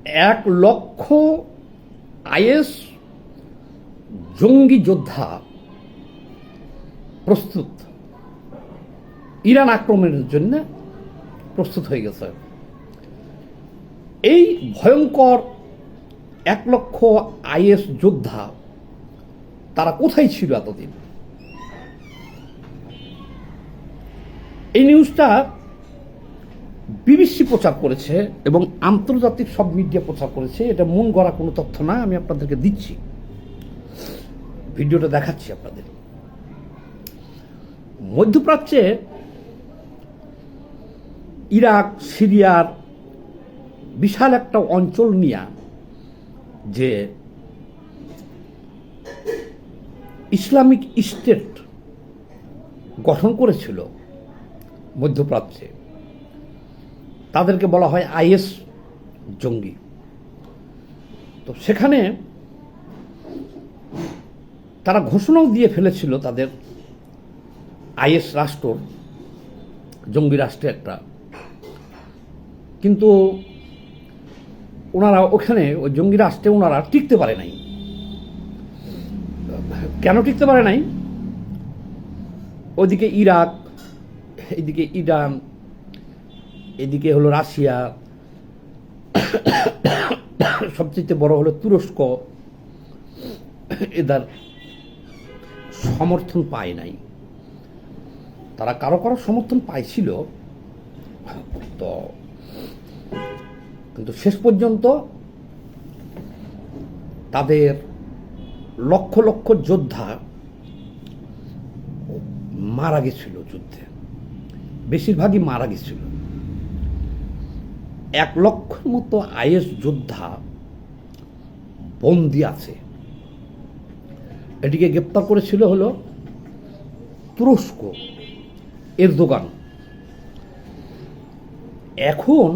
1,00,000 is জঙ্গি যোদ্ধা প্রস্তুত, ইরান আক্রমণের জন্য প্রস্তুত হয়ে গেছে। এই ভয়ঙ্কর 1,00,000 আইএস যোদ্ধা তারা কোথায় ছিল এতদিন? এই নিউজটা বিবিসি প্রচার করেছে এবং আন্তর্জাতিক সব মিডিয়া প্রচার করেছে। এটা মন গড়া কোনো তথ্য না, আমি আপনাদেরকে দিচ্ছি, ভিডিওটা দেখাচ্ছি আপনাদের। মধ্যপ্রাচ্যে ইরাক, সিরিয়ার বিশাল একটা অঞ্চল নিয়ে যে ইসলামিক স্টেট গঠন করেছিল মধ্যপ্রাচ্যে, তাদেরকে বলা হয় আইএস জঙ্গি। তো সেখানে তারা ঘোষণাও দিয়ে ফেলেছিল তাদের আইএস রাষ্ট্র, জঙ্গি রাষ্ট্রে একটা। কিন্তু ওনারা ওখানে ওই জঙ্গি রাষ্ট্রে ওনারা টিকতে পারে নাই। কেন টিকতে পারে নাই? ওইদিকে ইরাক, এদিকে ইরান, এদিকে হলো রাশিয়া, সবচেয়ে বড় হলো তুরস্ক, এদের সমর্থন পায় নাই। তারা কারো কারো সমর্থন পাইছিল, তো কিন্তু শেষ পর্যন্ত তাদের লক্ষ লক্ষ যোদ্ধা মারা গেছিল যুদ্ধে, বেশিরভাগই মারা গেছিল। 1,00,000 মতো আইএস যোদ্ধা বন্দি আছে। এটিকে গ্রেপ্তার করেছিল হলো তুরস্ক, এরদোগান। এখন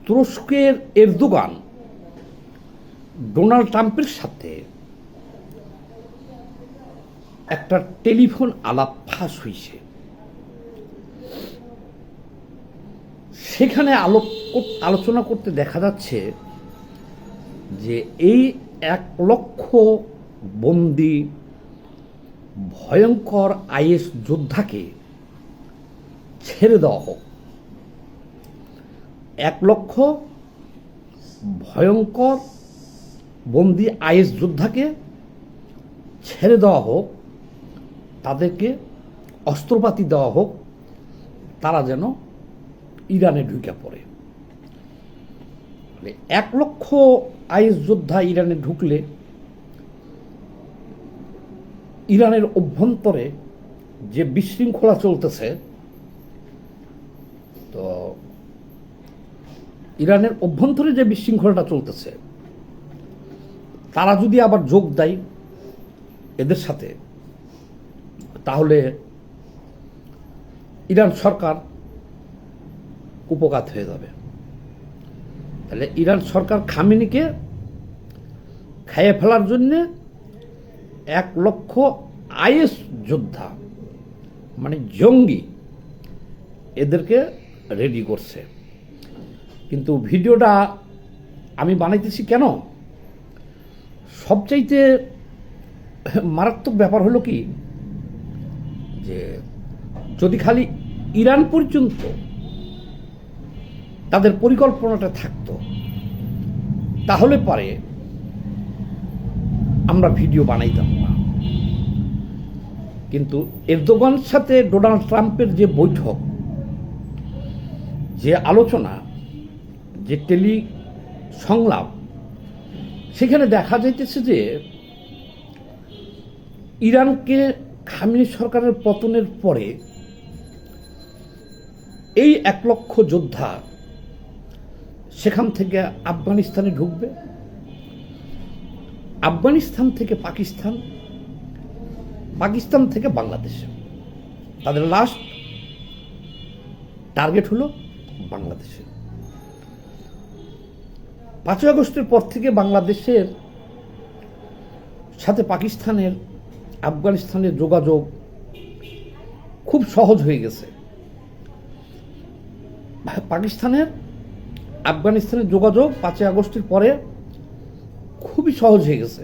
তুরস্কের এরদোগান ডোনাল্ড ট্রাম্পের সাথে একটা টেলিফোন আলাপ ফাঁস হয়েছে। সেখানে আলোচনা করতে দেখা যাচ্ছে যে এই 1,00,000 বন্দি ভয়ঙ্কর আইএস যোদ্ধাকে ছেড়ে দেওয়া হোক। 1,00,000 ভয়ঙ্কর বন্দি আইএস যোদ্ধাকে ছেড়ে দেওয়া হোক, তাদেরকে অস্ত্রপাতি দেওয়া হোক, তারা যেন ইরানে ঢুকে পড়ে। 1,00,000 আইএস যোদ্ধা ইরানে ঢুকলে ইরানের অভ্যন্তরে যে বিশৃঙ্খলা চলতেছে, তো ইরানের অভ্যন্তরে যে বিশৃঙ্খলাটা চলতেছে, তারা যদি আবার যোগ দেয় এদের সাথে, তাহলে ইরান সরকার উপঘাত হয়ে যাবে। তাহলে ইরান সরকার খামেনিকে খাইয়ে ফেলার জন্যে 1,00,000 আইএস যোদ্ধা, মানে জঙ্গি, এদেরকে রেডি করছে। কিন্তু ভিডিওটা আমি বানাইতেছি কেন? সবচাইতে মারাত্মক ব্যাপার হলো কি, যে যদি খালি ইরান পর্যন্ত তাদের পরিকল্পনাটা থাকতো, তাহলে পরে আমরা ভিডিও বানাইতাম না। কিন্তু এরদোগানের সাথে ডোনাল্ড ট্রাম্পের যে বৈঠক, যে আলোচনা, যে টেলি সংলাপ, সেখানে দেখা যাইতেছে যে ইরানকে খামেনি সরকারের পতনের পরে এই 1,00,000 যোদ্ধা সেখান থেকে আফগানিস্তানে ঢুকবে, আফগানিস্তান থেকে পাকিস্তান, পাকিস্তান থেকে বাংলাদেশে। তাদের লাস্ট টার্গেট হলো বাংলাদেশে। 5ই আগস্টের পর থেকে বাংলাদেশের সাথে পাকিস্তানের, আফগানিস্তানের যোগাযোগ খুব সহজ হয়ে গেছে। পাকিস্তানের আফগানিস্তানের যোগাযোগ 5ই আগস্টের পরে খুবই সহজ হয়ে গেছে।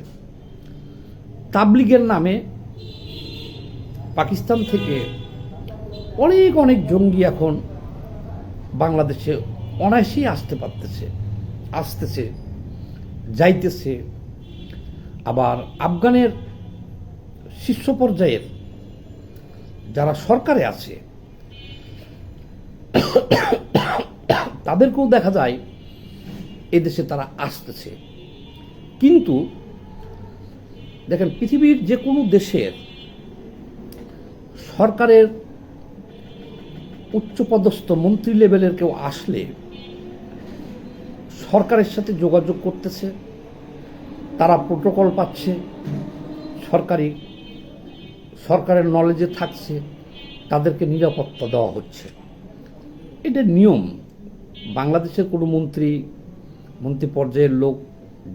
তাবলিগের নামে পাকিস্তান থেকে অনেক অনেক জঙ্গি এখন বাংলাদেশে অনায়াসেই আসতেছে যাইতেছে। আবার আফগানের শীর্ষ পর্যায়ের যারা সরকারে আছে তাদেরকেও দেখা যায় এদেশে তারা আসতেছে। কিন্তু দেখেন, পৃথিবীর যে কোনো দেশের সরকারের উচ্চপদস্থ মন্ত্রী লেভেলের কেউ আসলে সরকারের সাথে যোগাযোগ করতেছে, তারা প্রোটোকল পাচ্ছে, সরকারের নলেজে থাকছে, তাদেরকে নিরাপত্তা দেওয়া হচ্ছে। এটা নিয়ম। বাংলাদেশের কোনো মন্ত্রী পর্যায়ের লোক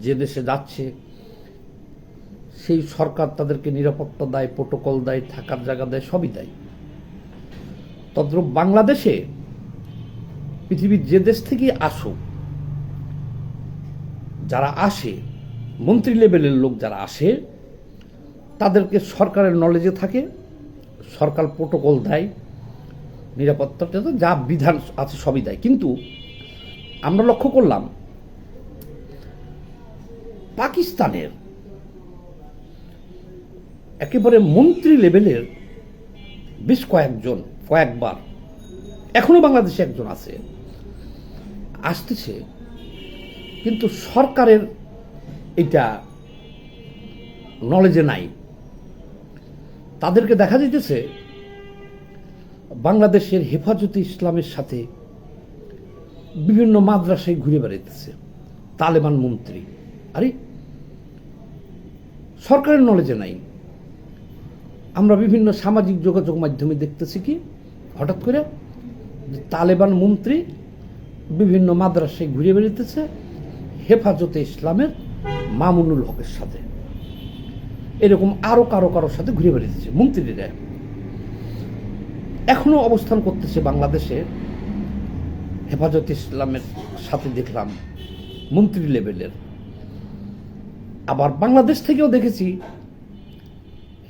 যে দেশে যাচ্ছে সেই সরকার তাদেরকে নিরাপত্তা দেয়, প্রোটোকল দেয়, থাকার জায়গা দেয়, সবই দেয়। তদ্রূপ বাংলাদেশে পৃথিবীর যে দেশ থেকে আসুক, যারা আসে, মন্ত্রী লেভেলের লোক যারা আসে, তাদেরকে সরকারের নলেজে থাকে, সরকার প্রোটোকল দেয়, নিরাপত্তাটা যা বিধান আছে সবই দেয়। কিন্তু আমরা লক্ষ্য করলাম পাকিস্তানের একেবারে মন্ত্রী লেভেলের বেশ কয়েকবার, এখনো বাংলাদেশে একজন আসতেছে, কিন্তু সরকারের এটা নলেজে নাই। তাদেরকে দেখা যাইতেছে বাংলাদেশের হেফাজতে ইসলামের সাথে বিভিন্ন মাদ্রাসায় ঘুরে বেড়াইতেছে তালেবান মন্ত্রী। আরে সরকারের নলেজে নাই। আমরা বিভিন্ন সামাজিক যোগাযোগ মাধ্যমে দেখতেছি কি হঠাৎ করে তালেবান মন্ত্রী বিভিন্ন মাদ্রাসায় ঘুরে বেড়াইতেছে হেফাজতে ইসলামের মামুনুল হকের সাথে, এরকম আরো কারোর সাথে ঘুরে বেড়াইতেছে মন্ত্রীরা। এখনো অবস্থান করতেছে বাংলাদেশে হেফাজতে ইসলামের সাথে, দেখলাম মন্ত্রী লেভেলের। আবার বাংলাদেশ থেকেও দেখেছি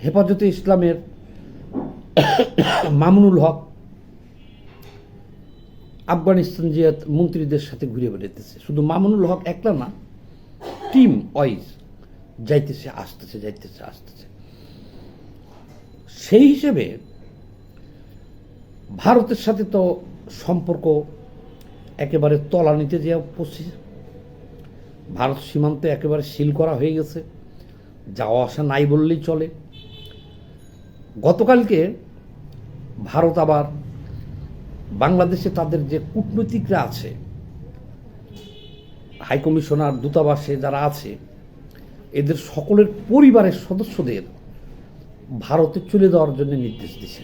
হেফাজতে ইসলামের মামুনুল হক আফগানিস্তান যে মন্ত্রীদের সাথে ঘুরে বেড়াইতেছে। শুধু মামুনুল হক একলা না, টিম ওয়াইজ আসতেছে। সেই হিসেবে ভারতের সাথে তো সম্পর্ক একেবারে তলানিতে যে পড়ছে। ভারত সীমান্তে একেবারে সিল করা হয়ে গেছে, যাওয়া আসা নাই বললেই চলে। গতকালকে ভারত আবার বাংলাদেশে তাদের যে কূটনীতিকরা আছে, হাইকমিশনার, দূতাবাসে যারা আছে, এদের সকলের পরিবারের সদস্যদের ভারতে চলে যাওয়ার জন্য নির্দেশ দিয়েছে।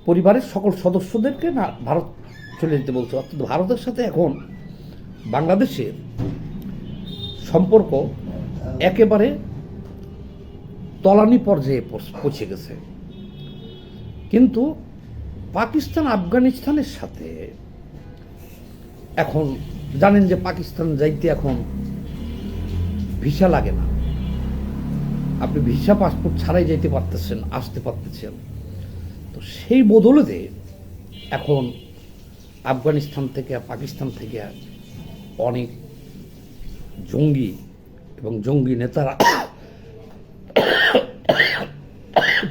পরিবারের সকল সদস্যদেরকে না ভারত চলে যেতে বলছে। অর্থাৎ ভারতের সাথে এখন বাংলাদেশের সম্পর্ক একেবারে তলানি পর্যায়ে পৌঁছে গেছে। কিন্তু পাকিস্তান আফগানিস্তানের সাথে এখন জানেন যে পাকিস্তান যাইতে এখন ভিসা লাগে না, আপনি ভিসা পাসপোর্ট ছাড়াই যাইতে পারতেছেন, আসতে পারতেছেন। তো সেই বদলেতে এখন আফগানিস্তান থেকে পাকিস্তান থেকে অনেক জঙ্গি এবং জঙ্গি নেতারা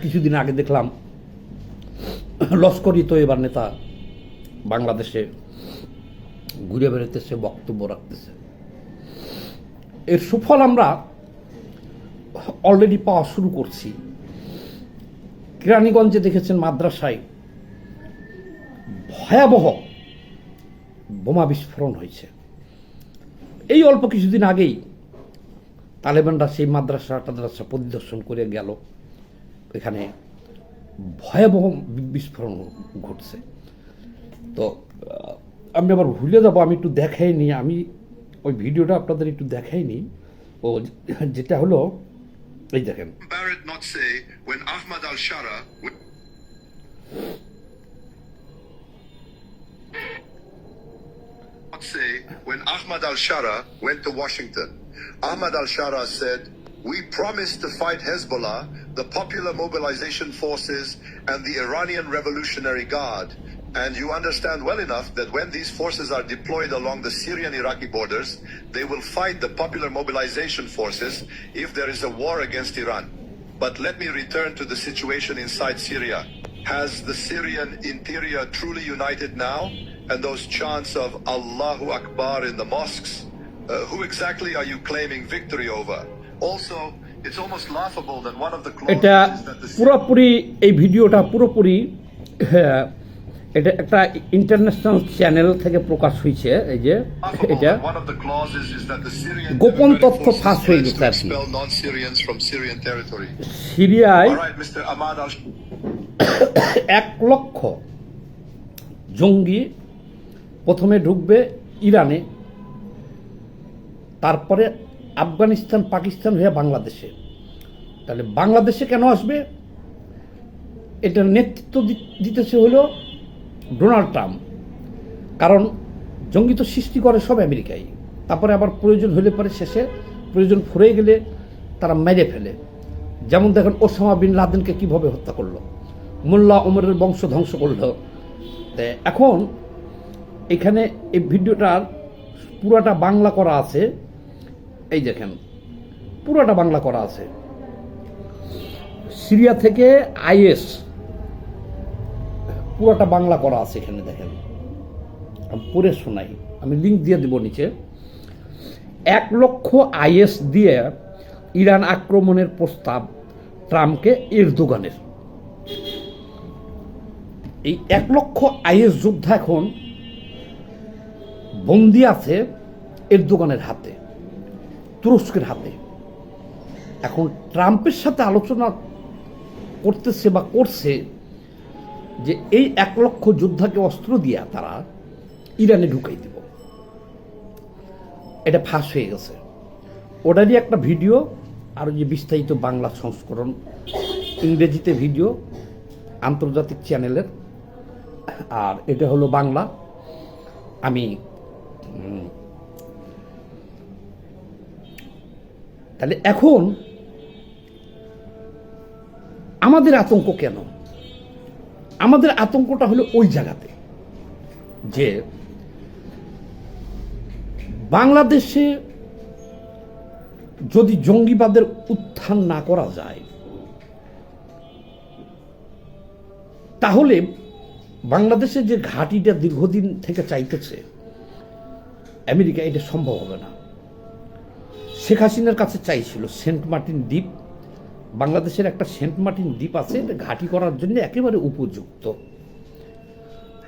কিছুদিন আগে দেখলাম লস্করি তৈবার নেতা বাংলাদেশে ঘুরে বেড়াতেছে, বক্তব্য রাখতেছে। এর সুফল আমরা অলরেডি পাওয়া শুরু করছি। কেরানীগঞ্জে দেখেছেন মাদ্রাসায় ভয়াবহ বোমা বিস্ফোরণ হয়েছে। এই অল্প কিছুদিন আগেই তালেবানরা সেই মাদ্রাসা পরিদর্শন করে গেল, এখানে ভয়াবহ বিস্ফোরণ ঘটছে। তো আমি আবার ভুলে যাবো, আমি একটু দেখাইনি, আমি ওই ভিডিওটা আপনাদের একটু দেখাইনি। ও যেটা হলো এই দেখেন, say when Ahmad al-Shara went to Washington. Ahmad al-Shara said, "We promised to fight Hezbollah, the Popular Mobilization Forces, and the Iranian Revolutionary Guard. And you understand well enough that when these forces are deployed along the Syrian-Iraqi borders, they will fight the Popular Mobilization Forces if there is a war against Iran. But let me return to the situation inside Syria. Has the Syrian interior truly united now? And those chants of Allahu Akbar in the mosques? Who exactly are you claiming victory over? Also, it's almost laughable that one of the এটা clauses is that the পুরোপুরি এই ভিডিওটা পুরোপুরি এটা একটা international channel থেকে প্রকাশ হয়েছে এই যে এটা One of the clauses is that the Syrian গোপন democratic তথ্য forces ফাঁস হয়ে pledge গেছে to আর কি। expel non-Syrians from Syrian territory. সিরিয়ায় All right, Mr. Ahmad al 1 লক্ষ জঙ্গি প্রথমে ঢুকবে ইরানে, তারপরে আফগানিস্তান পাকিস্তান হয়ে বাংলাদেশে। তাহলে বাংলাদেশে কেন আসবে? এটার নেতৃত্ব দিতেছে হলো ডোনাল্ড ট্রাম্প। কারণ জঙ্গি তো সৃষ্টি করে সব আমেরিকায়, তারপরে আবার প্রয়োজন হলে পরে শেষে প্রয়োজন ফুরে গেলে তারা মেরে ফেলে। যেমন দেখেন ওসামা বিন লাদেনকে কীভাবে হত্যা করলো, মোল্লা ওমরের বংশ ধ্বংস করলো। এখন এখানে এই ভিডিওটার পুরাটা বাংলা করা আছে, এই দেখেন পুরাটা বাংলা করা আছে। সিরিয়া থেকে আইএস পুরোটা বাংলা করা আছে এখানে দেখেন, আমি পড়ে শোনাই, আমি লিঙ্ক দিয়ে দেব নিচে। 1 লক্ষ আইএস দিয়ে ইরান আক্রমণের প্রস্তাব ট্রাম্পকে এরদোগানের। এই 1 লক্ষ আইএস যোদ্ধা এখন বন্দি আছে এরদোগানের হাতে, তুরস্কের হাতে। এখন ট্রাম্পের সাথে আলোচনা করতেছে বা করছে যে এই 1 লক্ষ যোদ্ধাকে অস্ত্র দিয়া তারা ইরানে ঢুকাই দিব। এটা ফাঁস হয়ে গেছে। ওটারই একটা ভিডিও, আর যে বিস্তারিত বাংলা সংস্করণ ইংরেজিতে ভিডিও আন্তর্জাতিক চ্যানেলের, আর এটা হলো বাংলা। আমি তাহলে এখন আমাদের আতঙ্ক কেন? আমাদের আতঙ্কটা হলো ওই জায়গাতে যে বাংলাদেশে যদি জঙ্গিবাদের উত্থান না করা যায়, তাহলে বাংলাদেশে যে ঘাঁটিটা দীর্ঘদিন থেকে চাইতেছে আমেরিকা, এটা সম্ভব হবে না। শেখ হাসিনার কাছে চাইছিল সেন্ট মার্টিন দ্বীপ, বাংলাদেশের একটা সেন্ট মার্টিন দ্বীপ আছে, এটা ঘাঁটি করার জন্য একেবারে উপযুক্ত,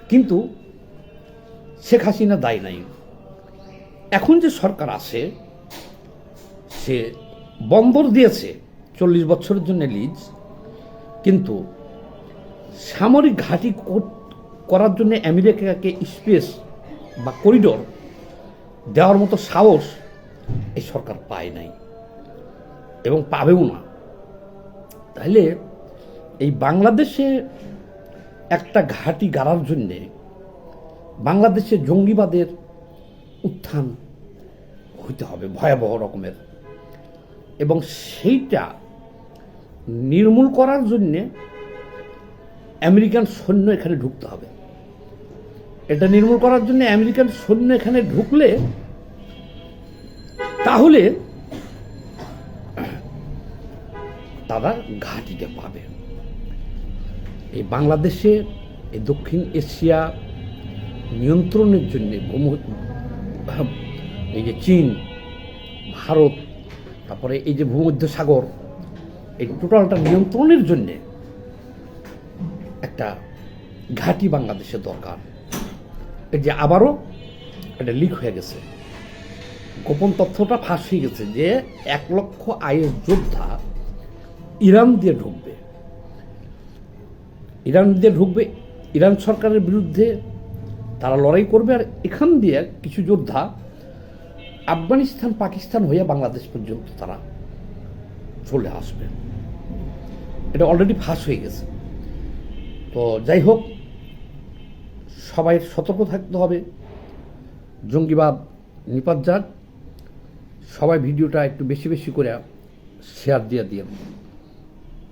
কিন্তু শেখ হাসিনা দায় নাই। এখন যে সরকার আছে সে বন্দর দিয়েছে 40 বছরের জন্য লিজ, কিন্তু সামরিক ঘাঁটি করার জন্য আমেরিকাকে স্পেস বা করিডোর দেওয়ার মতো সাহস এই সরকার পায় নাই এবং পাবেও না। তাহলে এই বাংলাদেশে একটা ঘাঁটি গাড়ার জন্যে বাংলাদেশে জঙ্গিবাদের উত্থান হইতে হবে ভয়াবহ রকমের, এবং সেইটা নির্মূল করার জন্যে আমেরিকান সৈন্য এখানে ঢুকতে হবে। এটা নির্মূল করার জন্য আমেরিকান সৈন্য এখানে ঢুকলে তাহলে তারা ঘাঁটিতে পাবে। এই বাংলাদেশে এই দক্ষিণ এশিয়া নিয়ন্ত্রণের জন্য এই যে চীন, ভারত, তারপরে এই যে ভূমধ্য সাগর, এই টোটালটা নিয়ন্ত্রণের জন্যে একটা ঘাঁটি বাংলাদেশে দরকার। এই যে আবারও এটা লিক হয়ে গেছে, গোপন তথ্যটা ফাঁস হয়ে গেছে যে 1 লক্ষ আইএস যোদ্ধা ইরান দিয়ে ঢুকবে। ইরান সরকারের বিরুদ্ধে তারা লড়াই করবে, আর এখান দিয়ে কিছু যোদ্ধা আফগানিস্তান পাকিস্তান হয়ে বাংলাদেশ পর্যন্ত তারা চলে আসবে। এটা অলরেডি ফাঁস হয়ে গেছে। তো যাই হোক, সবাই সতর্ক থাকতে হবে। জঙ্গিবাদ নিপাত যাক। সবাই ভিডিওটা একটু বেশি বেশি করে শেয়ার দিয়ে দিন।